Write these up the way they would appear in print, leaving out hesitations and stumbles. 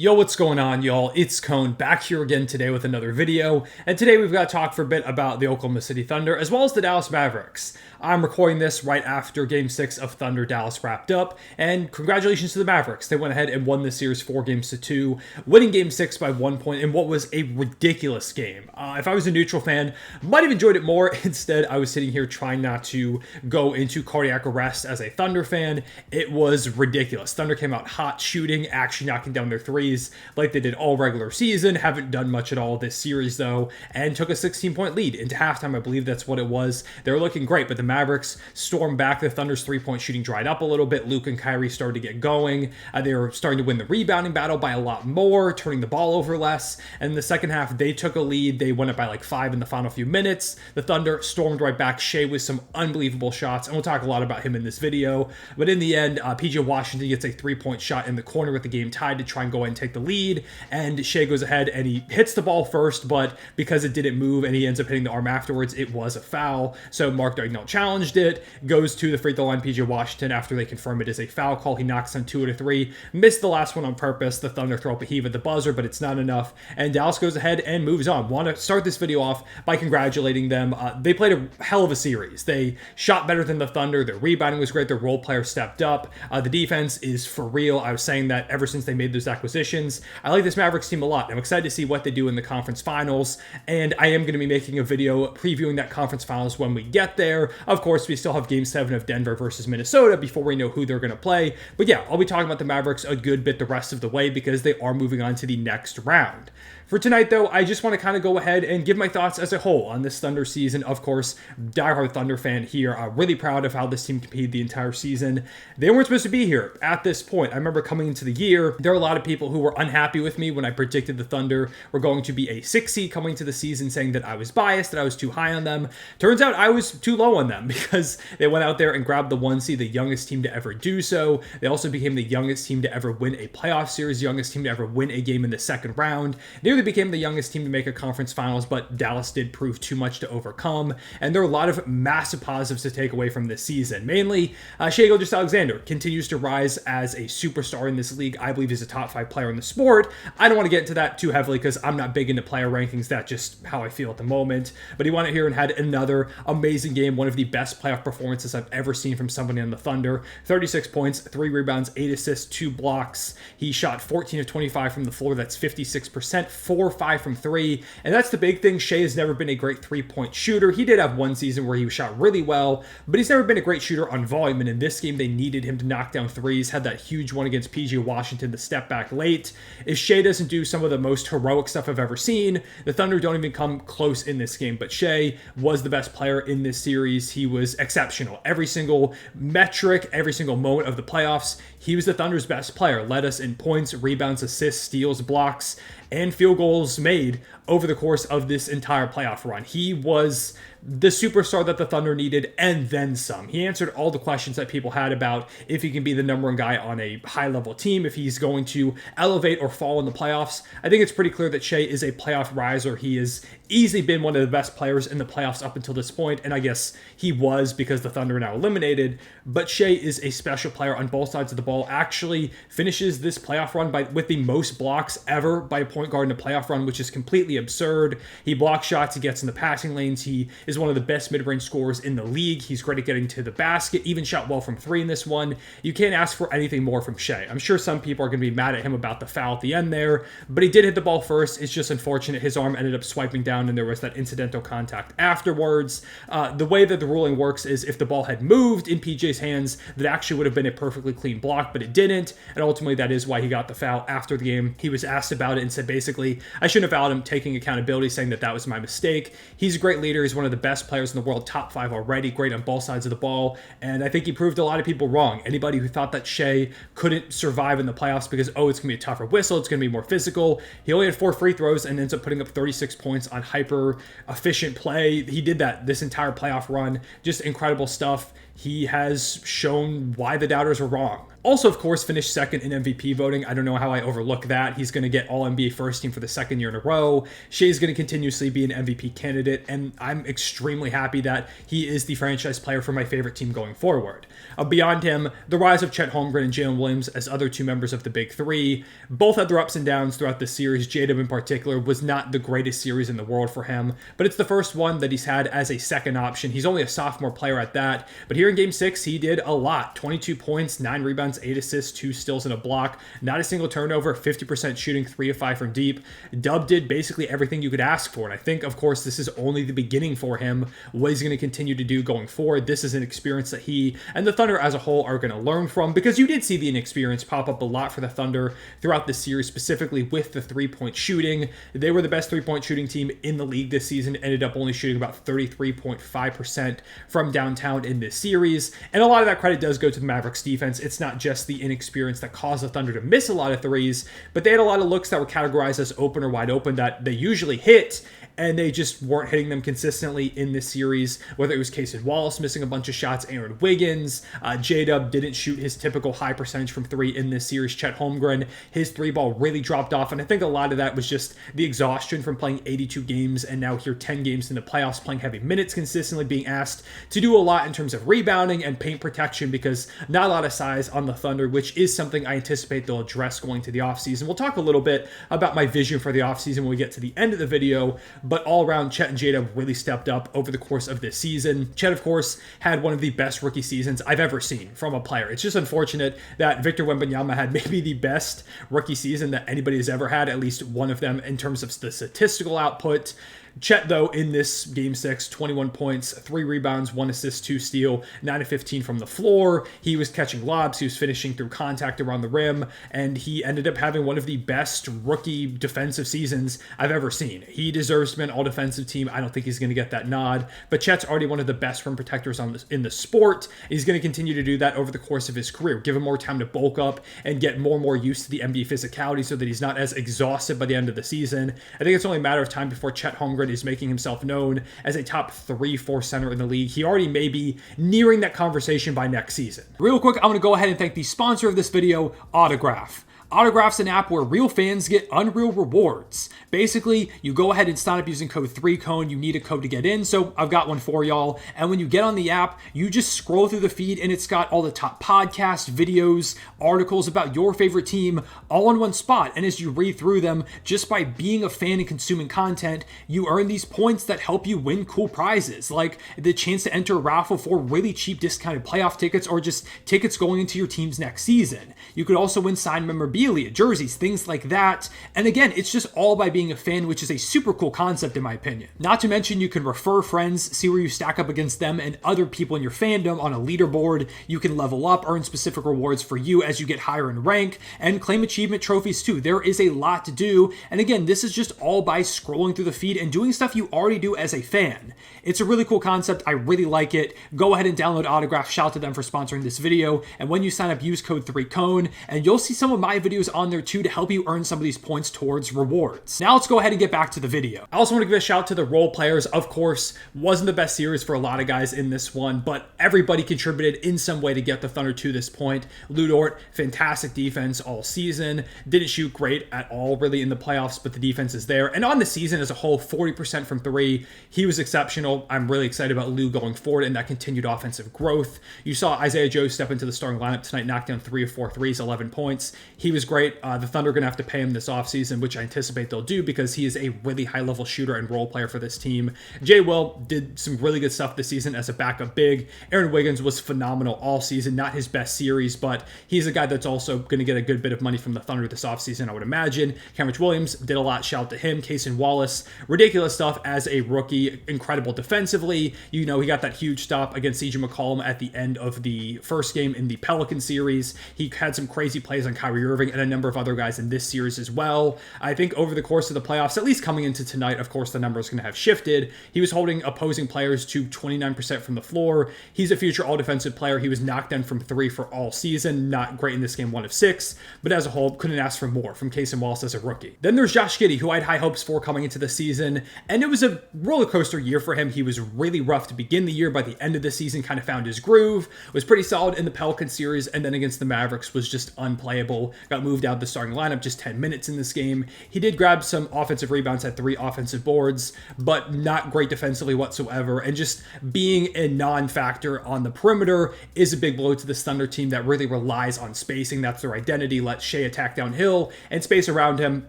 Yo, what's going on, y'all? It's Cone back here again today with another video, and today we've got to talk for a bit about the Oklahoma City Thunder as well as the Dallas Mavericks. I'm recording this right after Game 6 of Thunder Dallas wrapped up, and congratulations to the Mavericks. They went ahead and won the series 4-2, winning Game 6 by 1 point in what was a ridiculous game. If I was a neutral fan, might have enjoyed it more. Instead, I was sitting here trying not to go into cardiac arrest as a Thunder fan. It was ridiculous. Thunder came out hot, shooting, actually knocking down their threes like they did all regular season. Haven't done much at all this series though, and took a 16-point lead into halftime. I believe that's what it was. They were looking great, but the Mavericks stormed back. The Thunder's three-point shooting dried up a little bit. Luka and Kyrie started to get going. They were starting to win the rebounding battle by a lot more, turning the ball over less. And in the second half, they took a lead. They went up by like 5 in the final few minutes. The Thunder stormed right back. Shai with some unbelievable shots, and we'll talk a lot about him in this video. But in the end, PJ Washington gets a three-point shot in the corner with the game tied to try and go ahead and take the lead. And Shai goes ahead and he hits the ball first, but because it didn't move and he ends up hitting the arm afterwards, it was a foul. So Mark Daigneault challenged it, goes to the free throw line. PJ Washington, after they confirm it is a foul call, he knocks on 2 out of 3, missed the last one on purpose. The Thunder throw up a heave at the buzzer, but it's not enough, and Dallas goes ahead and moves on. Want to start this video off by congratulating them. They played a hell of a series. They shot better than the Thunder. Their rebounding was great. Their role players stepped up. The defense is for real. I was saying that ever since they made those acquisitions. I like this Mavericks team a lot. I'm excited to see what they do in the conference finals, and I am going to be making a video previewing that conference finals when we get there. Of course, we still have Game 7 of Denver versus Minnesota before we know who they're going to play. But yeah, I'll be talking about the Mavericks a good bit the rest of the way because they are moving on to the next round. For tonight, though, I just want to kind of go ahead and give my thoughts as a whole on this Thunder season. Of course, diehard Thunder fan here. I'm really proud of how this team competed the entire season. They weren't supposed to be here at this point. I remember coming into the year, there were a lot of people who were unhappy with me when I predicted the Thunder were going to be a 6 seed coming to the season, saying that I was biased, that I was too high on them. Turns out I was too low on them because they went out there and grabbed the 1 seed, the youngest team to ever do so. They also became the youngest team to ever win a playoff series, youngest team to ever win a game in the second round. Nearly became the youngest team to make a conference finals, but Dallas did prove too much to overcome, and there are a lot of massive positives to take away from this season. Mainly, Shai Gilgeous-Alexander continues to rise as a superstar in this league. I believe he's a top 5 player in the sport. I don't want to get into that too heavily because I'm not big into player rankings. That's just how I feel at the moment. But he went out here and had another amazing game, one of the best playoff performances I've ever seen from somebody on the Thunder. 36 points, 3 rebounds, 8 assists, 2 blocks. He shot 14 of 25 from the floor. That's 56%, 4-5 from 3, and that's the big thing. Shai has never been a great three-point shooter. He did have one season where he shot really well, but he's never been a great shooter on volume, and in this game they needed him to knock down threes. Had that huge one against PJ Washington, the step back late. If Shai doesn't do some of the most heroic stuff I've ever seen, the Thunder don't even come close in this game, but Shai was the best player in this series. He was exceptional. Every single metric, every single moment of the playoffs, he was the Thunder's best player. Led us in points, rebounds, assists, steals, blocks, and field goals made over the course of this entire playoff run. He was the superstar that the Thunder needed, and then some. He answered all the questions that people had about if he can be the number 1 guy on a high-level team, if he's going to elevate or fall in the playoffs. I think it's pretty clear that Shai is a playoff riser. He has easily been one of the best players in the playoffs up until this point, and I guess he was because the Thunder are now eliminated, but Shai is a special player on both sides of the ball. Actually finishes this playoff run with the most blocks ever by a point guard in a playoff run, which is completely absurd. He blocks shots, he gets in the passing lanes, he is one of the best mid-range scorers in the league. He's great at getting to the basket, even shot well from 3 in this one. You can't ask for anything more from Shai. I'm sure some people are going to be mad at him about the foul at the end there, but he did hit the ball first. It's just unfortunate his arm ended up swiping down and there was that incidental contact afterwards. The way that the ruling works is if the ball had moved in PJ's hands, that actually would have been a perfectly clean block, but it didn't, and ultimately that is why he got the foul. After the game, he was asked about it and said basically, I shouldn't have fouled him, taking accountability, saying that that was my mistake. He's a great leader. He's one of the best players in the world, top 5 already, great on both sides of the ball, and I think he proved a lot of people wrong. Anybody who thought that Shai couldn't survive in the playoffs because, it's going to be a tougher whistle, it's going to be more physical. He only had 4 free throws and ends up putting up 36 points on hyper efficient play. He did that this entire playoff run. Just incredible stuff. He has shown why the doubters are wrong. Also, of course, finished second in MVP voting. I don't know how I overlook that. He's going to get All-NBA first team for the second year in a row. Shai's going to continuously be an MVP candidate, and I'm extremely happy that he is the franchise player for my favorite team going forward. Beyond him, the rise of Chet Holmgren and Jalen Williams as other two members of the Big Three. Both had their ups and downs throughout the series. J-Dub in particular was not the greatest series in the world for him, but it's the first one that he's had as a second option. He's only a sophomore player at that, but here in Game 6, he did a lot. 22 points, 9 rebounds, 8 assists, 2 steals, and a block. Not a single turnover, 50% shooting, 3 of 5 from deep. Dub did basically everything you could ask for, and I think, of course, this is only the beginning for him. What he's going to continue to do going forward, this is an experience that he and the Thunder as a whole are going to learn from, because you did see the inexperience pop up a lot for the Thunder throughout the series, specifically with the three-point shooting. They were the best three-point shooting team in the league this season, ended up only shooting about 33.5% from downtown in this series, and a lot of that credit does go to the Mavericks defense. It's not just the inexperience that caused the Thunder to miss a lot of threes, but they had a lot of looks that were categorized as open or wide open that they usually hit, and they just weren't hitting them consistently in this series, whether it was Cason Wallace missing a bunch of shots, Aaron Wiggins, J-Dub didn't shoot his typical high percentage from three in this series, Chet Holmgren, his three ball really dropped off, and I think a lot of that was just the exhaustion from playing 82 games, and now here 10 games in the playoffs, playing heavy minutes consistently, being asked to do a lot in terms of rebounding and paint protection, because not a lot of size on the Thunder, which is something I anticipate they'll address going to the offseason. We'll talk a little bit about my vision for the offseason when we get to the end of the video, but all around, Chet and J-Dub really stepped up over the course of this season. Chet, of course, had one of the best rookie seasons I've ever seen from a player. It's just unfortunate that Victor Wembanyama had maybe the best rookie season that anybody has ever had, at least one of them in terms of the statistical output. Chet, though, in this Game 6, 21 points, 3 rebounds, 1 assist, 2 steal, 9 of 15 from the floor. He was catching lobs, he was finishing through contact around the rim, and he ended up having one of the best rookie defensive seasons I've ever seen. He deserves to be an all-defensive team. I don't think he's going to get that nod, but Chet's already one of the best rim protectors in the sport. He's going to continue to do that over the course of his career. Give him more time to bulk up and get more and more used to the NBA physicality so that he's not as exhausted by the end of the season. I think it's only a matter of time before Chet Holmgren is making himself known as a top 3-4 center in the league. He already may be nearing that conversation by next season. Real quick, I'm going to go ahead and thank the sponsor of this video, Autograph. Autograph's an app where real fans get unreal rewards. Basically, you go ahead and sign up using code 3CONE. You need a code to get in, so I've got one for y'all. And when you get on the app, you just scroll through the feed and it's got all the top podcasts, videos, articles about your favorite team all in one spot. And as you read through them, just by being a fan and consuming content, you earn these points that help you win cool prizes, like the chance to enter a raffle for really cheap discounted playoff tickets or just tickets going into your team's next season. You could also win signed memorabilia, jerseys, things like that. And again, it's just all by being a fan, which is a super cool concept in my opinion. Not to mention, you can refer friends, see where you stack up against them and other people in your fandom on a leaderboard. You can level up, earn specific rewards for you as you get higher in rank, and claim achievement trophies too. There is a lot to do. And again, this is just all by scrolling through the feed and doing stuff you already do as a fan. It's a really cool concept. I really like it. Go ahead and download Autograph. Shout out to them for sponsoring this video. And when you sign up, use code 3CONE, and you'll see some of my videos on there too to help you earn some of these points towards rewards. Now let's go ahead and get back to the video. I also want to give a shout out to the role players. Of course, wasn't the best series for a lot of guys in this one, but everybody contributed in some way to get the Thunder to this point. Lu Dort, fantastic defense all season. Didn't shoot great at all really in the playoffs, but the defense is there. And on the season as a whole, 40% from three. He was exceptional. I'm really excited about Lu going forward and that continued offensive growth. You saw Isaiah Joe step into the starting lineup tonight, knock down 3 of 4 threes, 11 points. He was great. The Thunder are going to have to pay him this offseason, which I anticipate they'll do because he is a really high-level shooter and role player for this team. Jay Will did some really good stuff this season as a backup big. Aaron Wiggins was phenomenal all season. Not his best series, but he's a guy that's also going to get a good bit of money from the Thunder this offseason, I would imagine. Cameron Williams did a lot. Shout out to him. Cason Wallace, ridiculous stuff as a rookie. Incredible defensively. You know, he got that huge stop against CJ McCollum at the end of the first game in the Pelican series. He had some crazy plays on Kyrie Irving Irving and a number of other guys in this series as well. I think over the course of the playoffs, at least coming into tonight, of course, the number is going to have shifted. He was holding opposing players to 29% from the floor. He's a future all-defensive player. He was knocked down from 3 for all season. Not great in this game, 1 of 6, but as a whole, couldn't ask for more from Cason Wallace as a rookie. Then there's Josh Giddey, who I had high hopes for coming into the season, and it was a roller coaster year for him. He was really rough to begin the year. By the end of the season, kind of found his groove, was pretty solid in the Pelican series, and then against the Mavericks was just unplayable. Got moved out of the starting lineup just 10 minutes in this game. He did grab some offensive rebounds, had 3 offensive boards, but not great defensively whatsoever, and just being a non-factor on the perimeter is a big blow to this Thunder team that really relies on spacing. That's their identity. Let Shai attack downhill, and space around him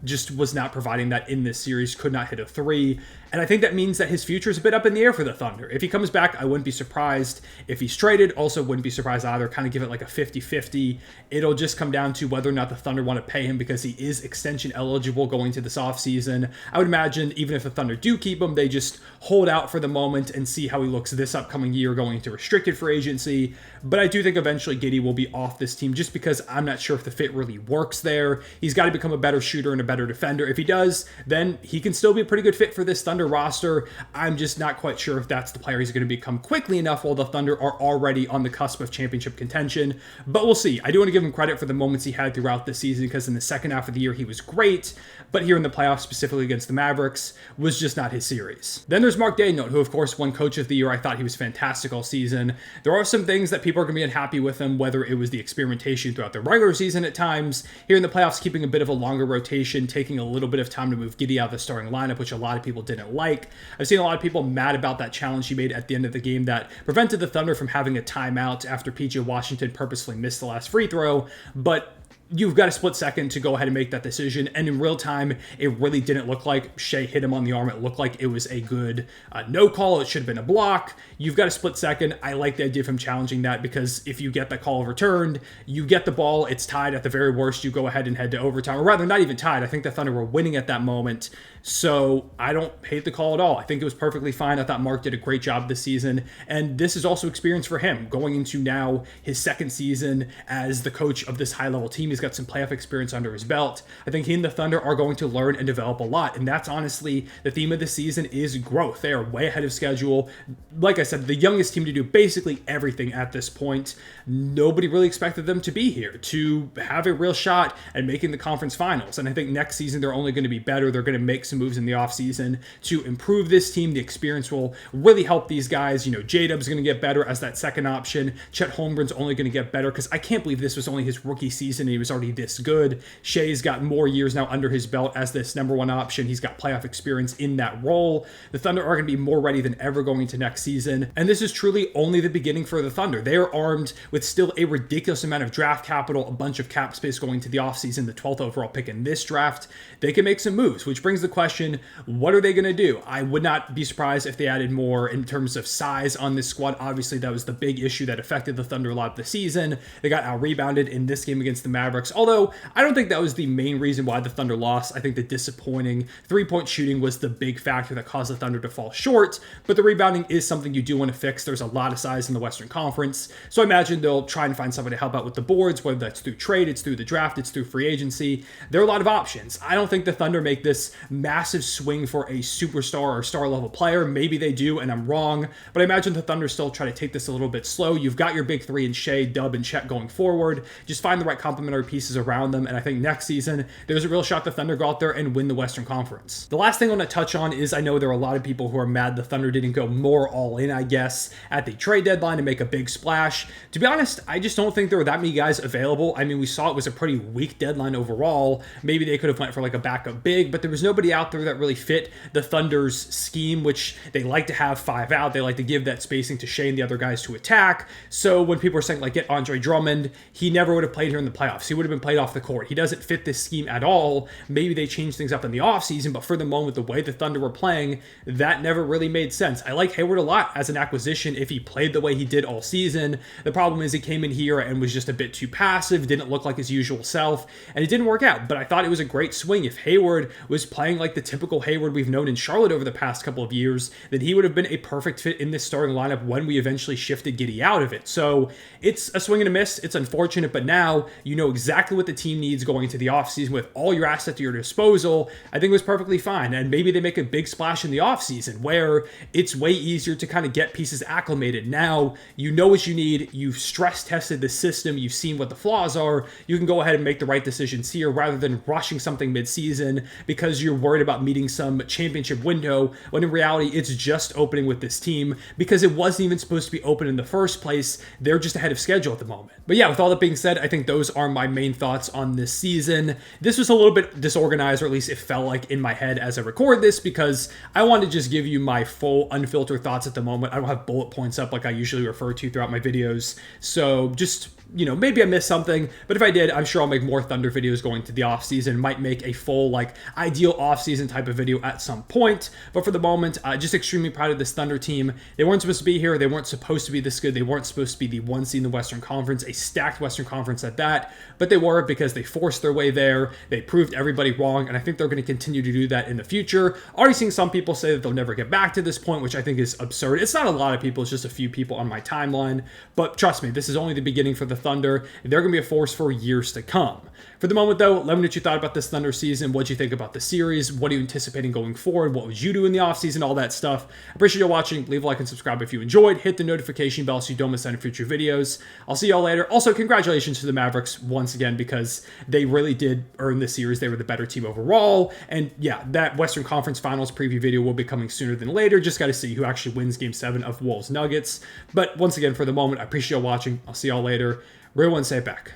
just was not providing that in this series. Could not hit a 3. And I think that means that his future is a bit up in the air for the Thunder. If he comes back, I wouldn't be surprised. If he's traded, also wouldn't be surprised either. Kind of give it like a 50-50. It'll just come down to whether or not the Thunder want to pay him because he is extension eligible going to this offseason. I would imagine even if the Thunder do keep him, they just hold out for the moment and see how he looks this upcoming year going into restricted free agency. But I do think eventually Giddey will be off this team just because I'm not sure if the fit really works there. He's got to become a better shooter and a better defender. If he does, then he can still be a pretty good fit for this Thunder roster. I'm just not quite sure if that's the player he's going to become quickly enough while the Thunder are already on the cusp of championship contention. But we'll see. I do want to give him credit for the moments he had throughout the season because in the second half of the year he was great, but here in the playoffs, specifically against the Mavericks, was just not his series. Then there's Mark Daigneault, who of course won Coach of the Year. I thought he was fantastic all season. There are some things that people are going to be unhappy with him, whether it was the experimentation throughout the regular season at times, here in the playoffs keeping a bit of a longer rotation, taking a little bit of time to move Giddey out of the starting lineup, which a lot of people didn't like. I've seen a lot of people mad about that challenge he made at the end of the game that prevented the Thunder from having a timeout after PJ Washington purposely missed the last free throw, but you've got a split second to go ahead and make that decision. And in real time, it really didn't look like Shai hit him on the arm. It looked like it was a good no call. It should have been a block. You've got a split second. I like the idea of him challenging that because if you get that call overturned, you get the ball, it's tied. At the very worst, you go ahead and head to overtime. Or rather, not even tied. I think the Thunder were winning at that moment. So I don't hate the call at all. I think it was perfectly fine. I thought Mark did a great job this season. And this is also experience for him going into now his second season as the coach of this high-level team. He's got some playoff experience under his belt. I think he and the Thunder are going to learn and develop a lot. And that's honestly the theme of the season is growth. They are way ahead of schedule. Like I said, the youngest team to do basically everything at this point. Nobody really expected them to be here, to have a real shot at making the conference finals. And I think next season they're only going to be better. They're going to make some moves in the offseason to improve this team. The experience will really help these guys. You know, J-Dub's going to get better as that second option. Chet Holmgren's only going to get better because I can't believe this was only his rookie season and he was already this good. Shai's got more years now under his belt as this number one option. He's got playoff experience in that role. The Thunder are going to be more ready than ever going into next season. And this is truly only the beginning for the Thunder. They are armed with still a ridiculous amount of draft capital, a bunch of cap space going to the offseason, the 12th overall pick in this draft. They can make some moves, which brings the question, what are they going to do? I would not be surprised if they added more in terms of size on this squad. Obviously, that was the big issue that affected the Thunder a lot of the season. They got out-rebounded in this game against the Mavericks, although I don't think that was the main reason why the Thunder lost. I think the disappointing three-point shooting was the big factor that caused the Thunder to fall short, but the rebounding is something you do want to fix. There's a lot of size in the Western Conference, so I imagine they'll try and find somebody to help out with the boards, whether that's through trade, it's through the draft, it's through free agency. There are a lot of options. I don't think the Thunder make this massive swing for a superstar or star-level player. Maybe they do, and I'm wrong, but I imagine the Thunder still try to take this a little bit slow. You've got your big three in Shai, Dub, and Chet going forward. Just find the right complementary pieces around them, and I think next season, there's a real shot the Thunder go out there and win the Western Conference. The last thing I want to touch on is I know there are a lot of people who are mad the Thunder didn't go more all-in, I guess, at the trade deadline to make a big splash. To be honest, I just don't think there were that many guys available. I mean, we saw it was a pretty weak deadline overall. Maybe they could have went for like a backup big, but there was nobody out there that really fit the Thunder's scheme, which they like to have 5 out. They like to give that spacing to Shai and the other guys to attack. So when people are saying, like, get Andre Drummond, he never would have played here in the playoffs. He would have been played off the court. He doesn't fit this scheme at all. Maybe they changed things up in the offseason, but for the moment, the way the Thunder were playing, that never really made sense. I like Hayward a lot as an acquisition if he played the way he did all season. The problem is he came in here and was just a bit too passive, didn't look like his usual self, and it didn't work out. But I thought it was a great swing. If Hayward was playing like like the typical Hayward we've known in Charlotte over the past couple of years, then he would have been a perfect fit in this starting lineup when we eventually shifted Giddey out of it. So it's a swing and a miss. It's unfortunate, but now you know exactly what the team needs going into the offseason with all your assets at your disposal. I think it was perfectly fine. And maybe they make a big splash in the offseason where it's way easier to kind of get pieces acclimated. Now you know what you need. You've stress tested the system. You've seen what the flaws are. You can go ahead and make the right decisions here rather than rushing something mid-season because you're worried about meeting some championship window when in reality it's just opening with this team because it wasn't even supposed to be open in the first place. They're just ahead of schedule at the moment. But yeah, with all that being said, I think those are my main thoughts on this season. This was a little bit disorganized, or at least it felt like in my head as I record this, because I wanted to just give you my full unfiltered thoughts at the moment. I don't have bullet points up like I usually refer to throughout my videos. So just, you know, maybe I missed something, but if I did, I'm sure I'll make more Thunder videos going to the offseason. Might make a full, like, ideal offseason type of video at some point. But for the moment, just extremely proud of this Thunder team. They weren't supposed to be here. They weren't supposed to be this good. They weren't supposed to be the 1 seed in the Western Conference, a stacked Western Conference at that. But they were because they forced their way there. They proved everybody wrong, and I think they're going to continue to do that in the future. Already seeing some people say that they'll never get back to this point, which I think is absurd. It's not a lot of people. It's just a few people on my timeline. But trust me, this is only the beginning for the Thunder. They're going to be a force for years to come. For the moment, though, let me know what you thought about this Thunder season. What do you think about the series? What are you anticipating going forward? What would you do in the offseason? All that stuff. I appreciate you watching. Leave a like and subscribe if you enjoyed. Hit the notification bell so you don't miss any future videos. I'll see y'all later. Also, congratulations to the Mavericks once again because they really did earn this series. They were the better team overall. And yeah, that Western Conference Finals preview video will be coming sooner than later. Just got to see who actually wins Game 7 of Wolves Nuggets. But once again, for the moment, I appreciate y'all watching. I'll see y'all later. Real one, say it back.